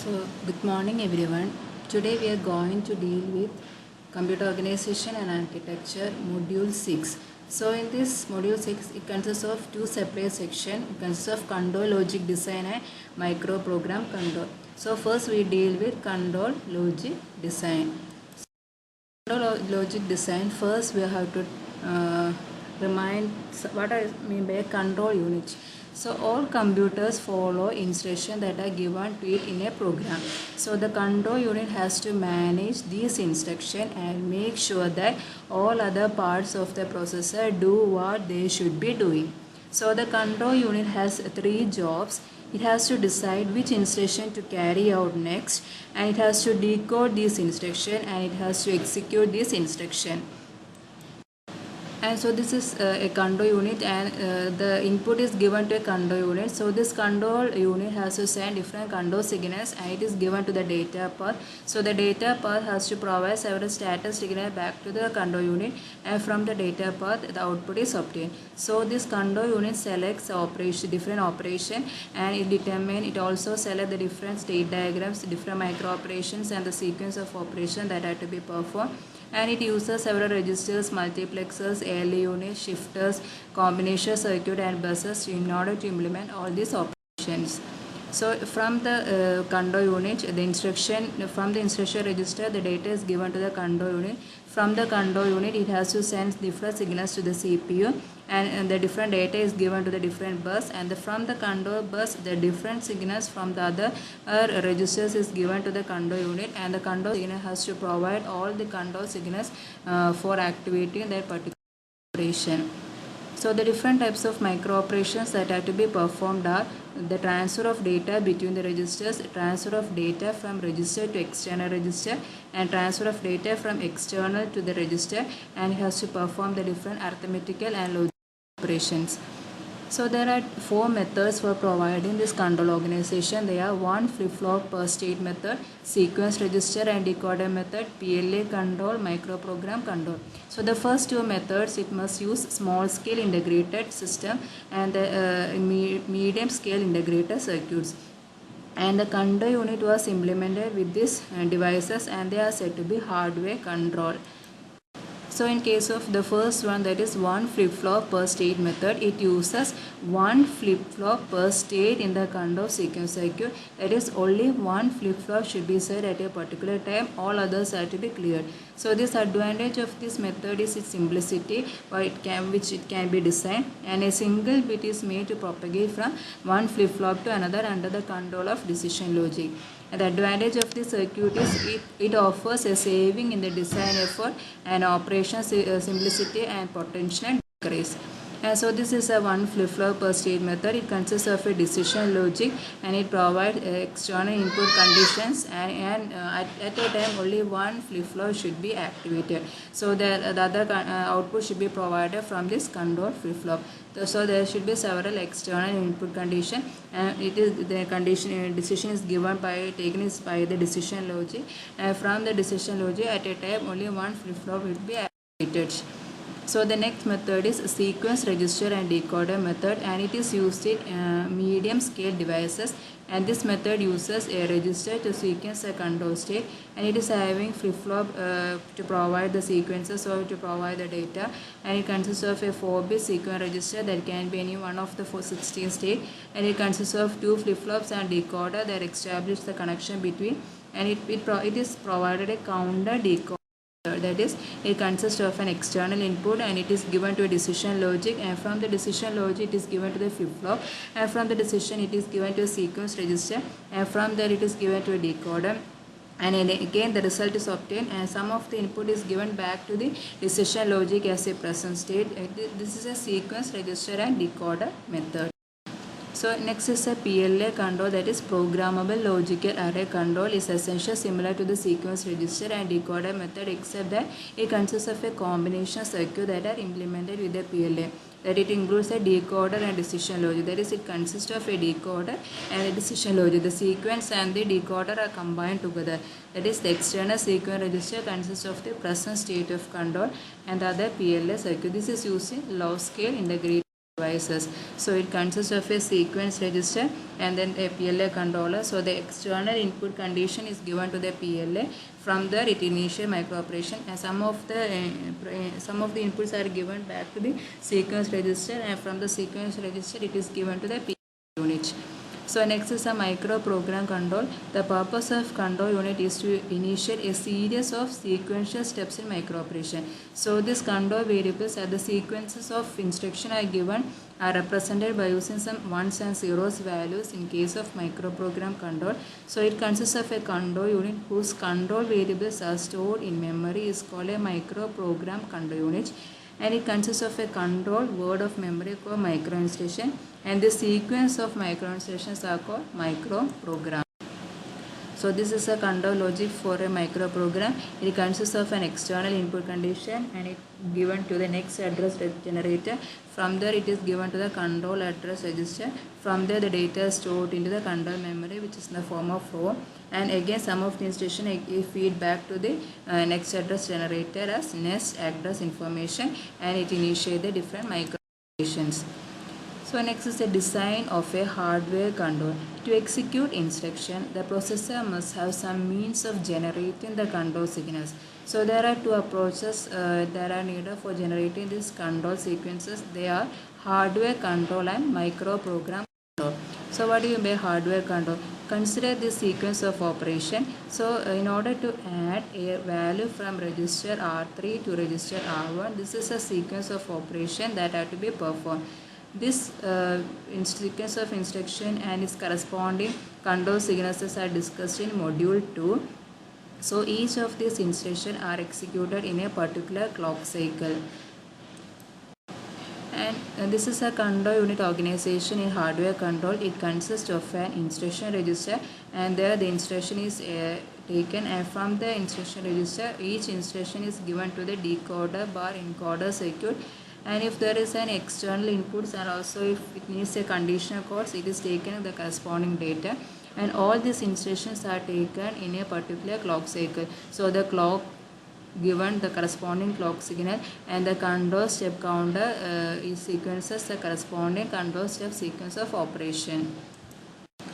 Good morning everyone. Today we are going to deal with computer organization and architecture module 6. So in this module 6 it consists of two separate sections. It consists of control logic design and micro program control. So first we deal with control logic design. Control logic design, first we have to remind what I mean by a control unit. So all computers follow instructions that are given to it in a program. So the control unit has to manage these instructions and make sure that all other parts of the processor do what they should be doing. So the control unit has three jobs. It has to decide which instruction to carry out next, and it has to decode this instruction, and it has to execute this instruction. And so this is a control unit, and the input is given to a control unit. So this control unit has to send different control signals, and it is given to the data path. So the data path has to provide several status signals back to the control unit, and from the data path the output is obtained. So this control unit selects different operation, and it also selects the different state diagrams, different micro operations, and the sequence of operation that are to be performed. And it uses several registers, multiplexers, ALU units, shifters, combination circuit and buses in order to implement all these operations. So from the control unit, from the instruction register, the data is given to the control unit. From the control unit, it has to send different signals to the CPU, and the different data is given to the different bus, and from the control bus, the different signals from the other registers is given to the control unit, and the control signal has to provide all the control signals for activating that particular operation. So the different types of micro operations that are to be performed are the transfer of data between the registers, transfer of data from register to external register, and transfer of data from external to the register, and it has to perform the different arithmetical and logical operations. So there are four methods for providing this control organization. They are one flip-flop per state method, sequence register and decoder method, PLA control, microprogram control. So the first two methods, it must use small scale integrated system and the medium scale integrated circuits. And the control unit was implemented with these devices, and they are said to be hardware control. So in case of the first one, that is one flip-flop per state method, it uses one flip-flop per state in the control sequence circuit. That is, only one flip-flop should be set at a particular time, all others are to be cleared. So this advantage of this method is its simplicity, which it can be designed, and a single bit is made to propagate from one flip-flop to another under the control of decision logic. And the advantage of this circuit is it offers a saving in the design effort and operation simplicity and potential decrease. And so this is a one flip-flop per state method. It consists of a decision logic, and it provides external input conditions, and at a time only one flip-flop should be activated. So the other output should be provided from this control flip-flop. So there should be several external input condition, and it is the decision is given by the decision logic, and from the decision logic at a time only one flip-flop will be activated. So the next method is sequence register and decoder method, and it is used in medium scale devices, and this method uses a register to sequence a control state, and it is having flip-flop to provide the sequences or to provide the data, and it consists of a 4-bit sequence register that can be any one of the 416 state, and it consists of two flip-flops and decoder that establish the connection between, and it is provided a counter decoder. That is, it consists of an external input, and it is given to a decision logic, and from the decision logic it is given to the flip-flop, and from the decision it is given to a sequence register, and from there it is given to a decoder, and again the result is obtained, and some of the input is given back to the decision logic as a present state. This is a sequence register and decoder method. So next is a PLA control, that is programmable logical array control. Is essentially similar to the sequence register and decoder method, except that it consists of a combination circuit that are implemented with the PLA. That it includes a decoder and decision logic. That is, it consists of a decoder and a decision logic. The sequence and the decoder are combined together. That is, the external sequence register consists of the present state of control and the other PLA circuit. This is using low scale integrated devices. So it consists of a sequence register and then a PLA controller. So the external input condition is given to the PLA. From there it initiates microoperation, and some of the inputs are given back to the sequence register, and from the sequence register it is given to the PLA unit. So next is a micro program control. The purpose of control unit is to initiate a series of sequential steps in microoperation. So these control variables are the sequences of instruction are given are represented by using some ones and zeros values in case of microprogram control. So it consists of a control unit whose control variables are stored in memory is called a microprogram control unit, and it consists of a control word of memory called micro instruction, and the sequence of micro instructions are called microprogram. So this is a control logic for a microprogram. It consists of an external input condition and it given to the next address generator. From there it is given to the control address register. From there the data is stored into the control memory, which is in the form of ROM, and again some of the instruction feed back to the next address generator as next address information, and it initiates the different micro operations. So next is the design of a hardware control. To execute instruction, the processor must have some means of generating the control signals. So there are two approaches that are needed for generating these control sequences. They are hardware control and microprogram control. So what do you mean by hardware control? Consider this sequence of operation. So in order to add a value from register R3 to register R1, this is a sequence of operation that have to be performed. This sequence of instruction and its corresponding control signals are discussed in module 2. So each of these instructions are executed in a particular clock cycle. And this is a control unit organization in hardware control. It consists of an instruction register, and there the instruction is taken, and from the instruction register each instruction is given to the decoder bar encoder circuit. And if there is an external inputs, and also if it needs a conditional codes, it is taken the corresponding data, and all these instructions are taken in a particular clock cycle. So the clock given the corresponding clock signal, and the control step counter is sequences the corresponding control step sequence of operation.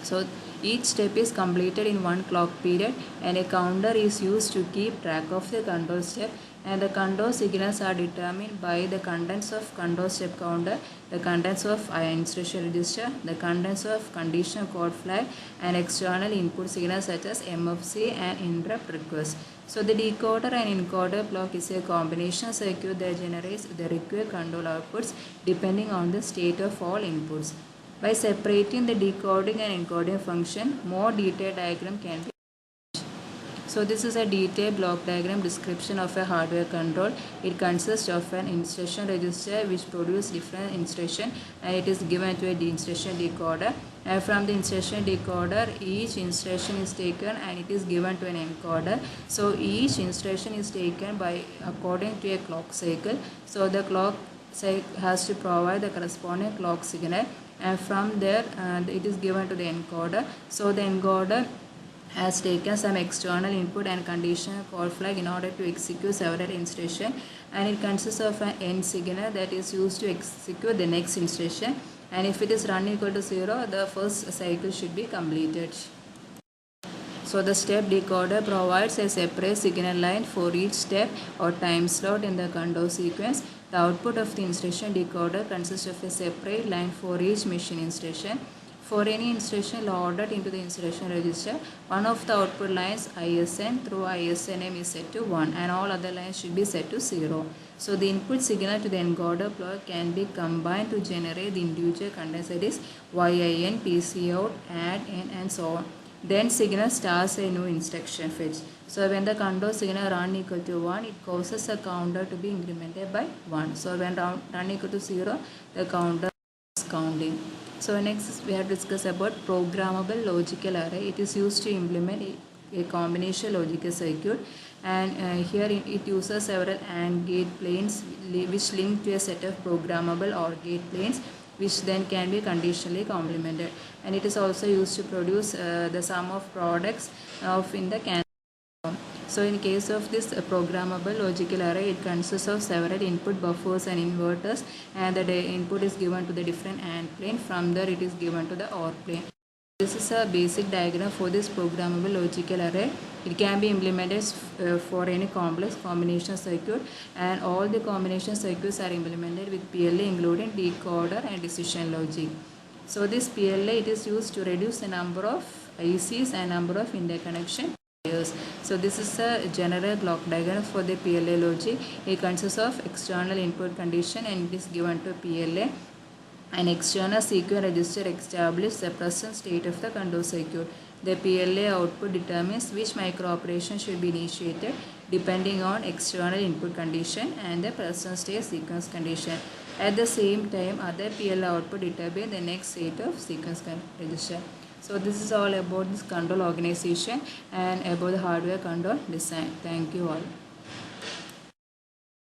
So each step is completed in one clock period, and a counter is used to keep track of the control step, and the control signals are determined by the contents of control step counter, the contents of instruction register, the contents of conditional code flag, and external input signals such as MFC and interrupt request. So the decoder and encoder block is a combination circuit that generates the required control outputs depending on the state of all inputs. By separating the decoding and encoding function, more detailed diagram can be. So this is a detailed block diagram description of a hardware control. It consists of an instruction register which produces different instruction, and it is given to a instruction decoder. And from the instruction decoder, each instruction is taken and it is given to an encoder. So each instruction is taken by according to a clock cycle. So the clock cycle has to provide the corresponding clock signal, and from there it is given to the encoder. So the encoder has taken some external input and conditional code flag in order to execute several instructions, and it consists of an end signal that is used to execute the next instruction, and if it is run equal to 0, the first cycle should be completed. So the step decoder provides a separate signal line for each step or time slot in the control sequence. The output of the instruction decoder consists of a separate line for each machine instruction. For any instruction loaded into the instruction register, one of the output lines ISN through ISNM is set to 1, and all other lines should be set to 0. So the input signal to the encoder block can be combined to generate the individual contents, that is YIN, PCOut, add in, and so on. Then signal starts a new instruction fetch. So when the control signal run equal to 1, it causes the counter to be incremented by 1. So when run equal to 0, the counter is counting. So next we have discussed about programmable logical array. It is used to implement a combination logical circuit, and here it uses several AND gate planes which link to a set of programmable OR gate planes, which then can be conditionally complemented, and it is also used to produce the sum of products of in the can. So in case of this programmable logical array, it consists of several input buffers and inverters, and the input is given to the different AND plane. From there it is given to the OR plane. This is a basic diagram for this programmable logical array. It can be implemented for any complex combination circuit, and all the combination circuits are implemented with PLA, including decoder and decision logic. So this PLA, it is used to reduce the number of ICs and number of interconnection layers. So this is a general block diagram for the PLA logic. It consists of external input condition, and it is given to PLA. An external sequence register establishes the present state of the control circuit. The PLA output determines which micro-operation should be initiated depending on external input condition and the present state sequence condition. At the same time, other PLA output determine the next state of sequence register. So this is all about this control organization and about the hardware control design. Thank you all.